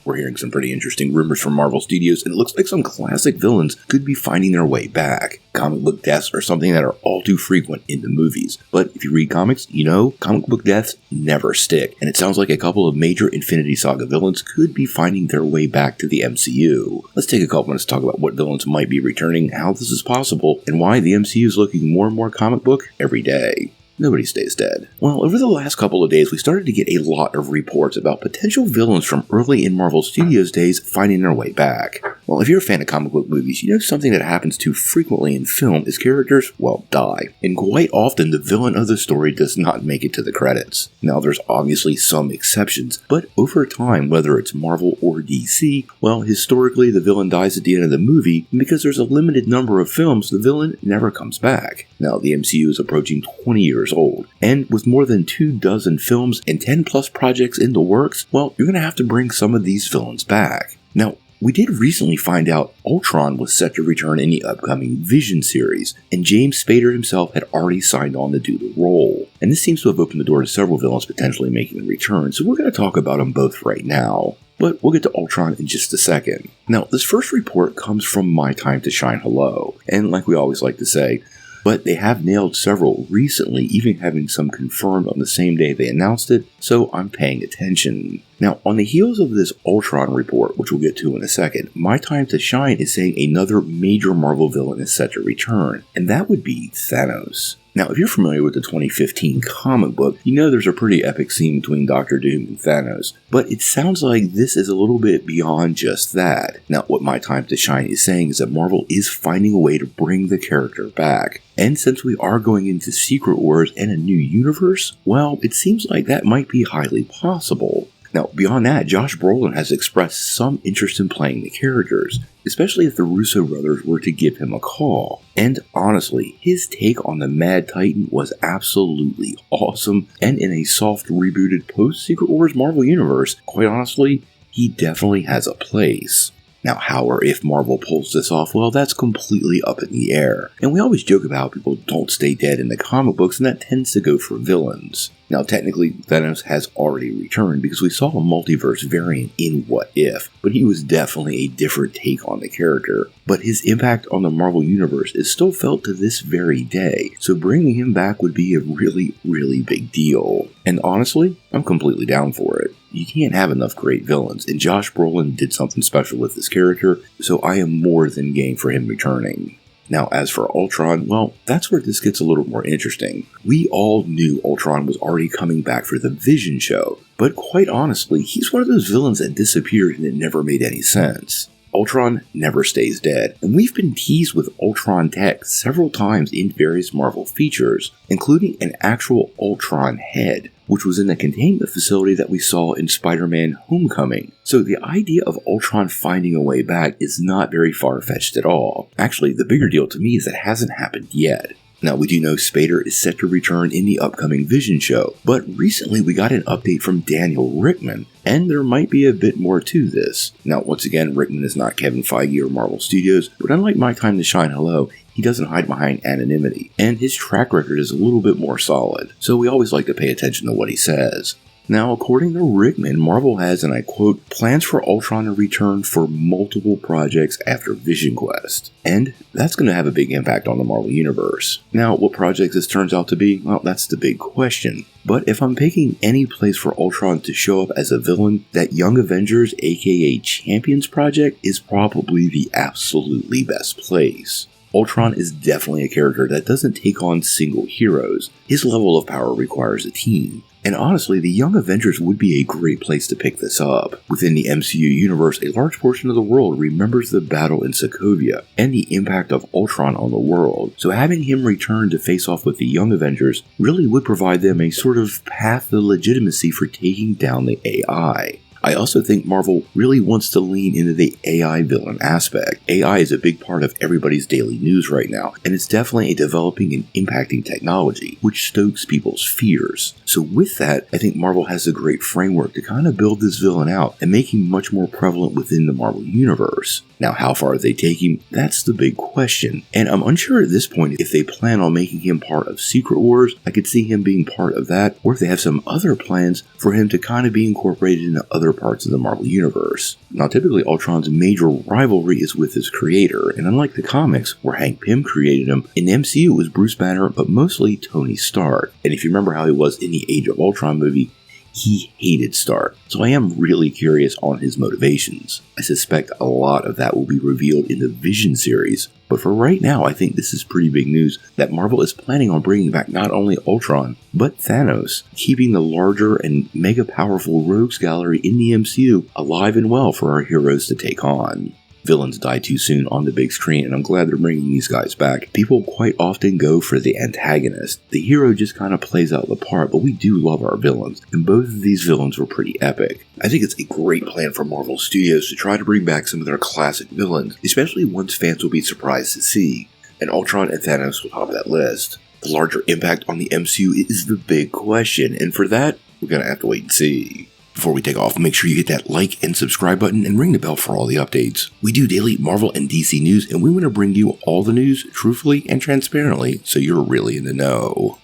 We're hearing some pretty interesting rumors from Marvel Studios, and it looks like some classic villains could be finding their way back. Comic book deaths are something that are all too frequent in the movies, but if you read comics, you know comic book deaths never stick, and it sounds like a couple of major Infinity Saga villains could be finding their way back to the MCU. Let's take a couple minutes to talk about what villains might be returning, how this is possible, and why the MCU is looking more and more comic book every day. Nobody stays dead. Well, over the last couple of days, we started to get a lot of reports about potential villains from early in Marvel Studios days finding their way back. Well, if you're a fan of comic book movies, you know something that happens too frequently in film is characters, well, die. And quite often, the villain of the story does not make it to the credits. Now, there's obviously some exceptions, but over time, whether it's Marvel or DC, well, historically, the villain dies at the end of the movie, and because there's a limited number of films, the villain never comes back. Now, the MCU is approaching 20 years old, and with more than 24 films and 10 plus projects in the works, well, you're going to have to bring some of these villains back. Now, we did recently find out Ultron was set to return in the upcoming Vision series, and James Spader himself had already signed on to do the role. And this seems to have opened the door to several villains potentially making a return, so we're going to talk about them both right now. But we'll get to Ultron in just a second. Now, this first report comes from My Time to Shine Hello, and like we always like to say, but they have nailed several recently, even having some confirmed on the same day they announced it, so I'm paying attention. Now, on the heels of this Ultron report, which we'll get to in a second, My Time to Shine is saying another major Marvel villain is set to return, and that would be Thanos. Now, if you're familiar with the 2015 comic book, you know there's a pretty epic scene between Dr. Doom and Thanos, but it sounds like this is a little bit beyond just that. Now, what My Time to Shine is saying is that Marvel is finding a way to bring the character back. And since we are going into Secret Wars and a new universe, well, it seems like that might be highly possible. Now, beyond that, Josh Brolin has expressed some interest in playing the characters, especially if the Russo brothers were to give him a call. And honestly, his take on the Mad Titan was absolutely awesome, and in a soft rebooted post-Secret Wars Marvel universe, quite honestly, he definitely has a place. Now, how or if Marvel pulls this off, well, that's completely up in the air. And we always joke about how people don't stay dead in the comic books, and that tends to go for villains. Now, technically, Thanos has already returned because we saw a multiverse variant in What If, but he was definitely a different take on the character. But his impact on the Marvel Universe is still felt to this very day, so bringing him back would be a really, really big deal. And honestly, I'm completely down for it. You can't have enough great villains, and Josh Brolin did something special with this character, so I am more than game for him returning. Now, as for Ultron, well, that's where this gets a little more interesting. We all knew Ultron was already coming back for the Vision show, but quite honestly, he's one of those villains that disappeared and it never made any sense. Ultron never stays dead, and we've been teased with Ultron tech several times in various Marvel features, including an actual Ultron head, which was in the containment facility that we saw in Spider-Man Homecoming. So the idea of Ultron finding a way back is not very far-fetched at all. Actually, the bigger deal to me is that it hasn't happened yet. Now, we do know Spader is set to return in the upcoming Vision show, but recently we got an update from Daniel Richtman, and there might be a bit more to this. Now, once again, Richtman is not Kevin Feige or Marvel Studios, but unlike My Time to Shine Hello, he doesn't hide behind anonymity, and his track record is a little bit more solid, so we always like to pay attention to what he says. Now, according to Richtman, Marvel has, and I quote, plans for Ultron to return for multiple projects after Vision Quest. And that's going to have a big impact on the Marvel Universe. Now, what projects this turns out to be, well, that's the big question. But if I'm picking any place for Ultron to show up as a villain, that Young Avengers, aka Champions project, is probably the absolutely best place. Ultron is definitely a character that doesn't take on single heroes. His level of power requires a team. And honestly, the Young Avengers would be a great place to pick this up. Within the MCU universe, a large portion of the world remembers the battle in Sokovia and the impact of Ultron on the world, so having him return to face off with the Young Avengers really would provide them a sort of path to legitimacy for taking down the AI. I also think Marvel really wants to lean into the AI villain aspect. AI is a big part of everybody's daily news right now, and it's definitely a developing and impacting technology, which stokes people's fears. So with that, I think Marvel has a great framework to kind of build this villain out and make him much more prevalent within the Marvel Universe. Now, how far they take him, that's the big question. And I'm unsure at this point if they plan on making him part of Secret Wars. I could see him being part of that, or if they have some other plans for him to kind of be incorporated into other parts of the Marvel Universe. Now, typically Ultron's major rivalry is with his creator, and unlike the comics, where Hank Pym created him, in the MCU it was Bruce Banner, but mostly Tony Stark. And if you remember how he was in the Age of Ultron movie, he hated Stark, so I am really curious on his motivations. I suspect a lot of that will be revealed in the Vision series, but for right now I think this is pretty big news that Marvel is planning on bringing back not only Ultron, but Thanos, keeping the larger and mega powerful rogues gallery in the MCU alive and well for our heroes to take on. Villains die too soon on the big screen, and I'm glad they're bringing these guys back. People quite often go for the antagonist. The hero just kind of plays out the part, but we do love our villains, and both of these villains were pretty epic. I think it's a great plan for Marvel Studios to try to bring back some of their classic villains, especially ones fans will be surprised to see, and Ultron and Thanos will top that list. The larger impact on the MCU is the big question, and for that, we're gonna have to wait and see. Before we take off, make sure you hit that like and subscribe button and ring the bell for all the updates. We do daily Marvel and DC news, and we want to bring you all the news truthfully and transparently so you're really in the know.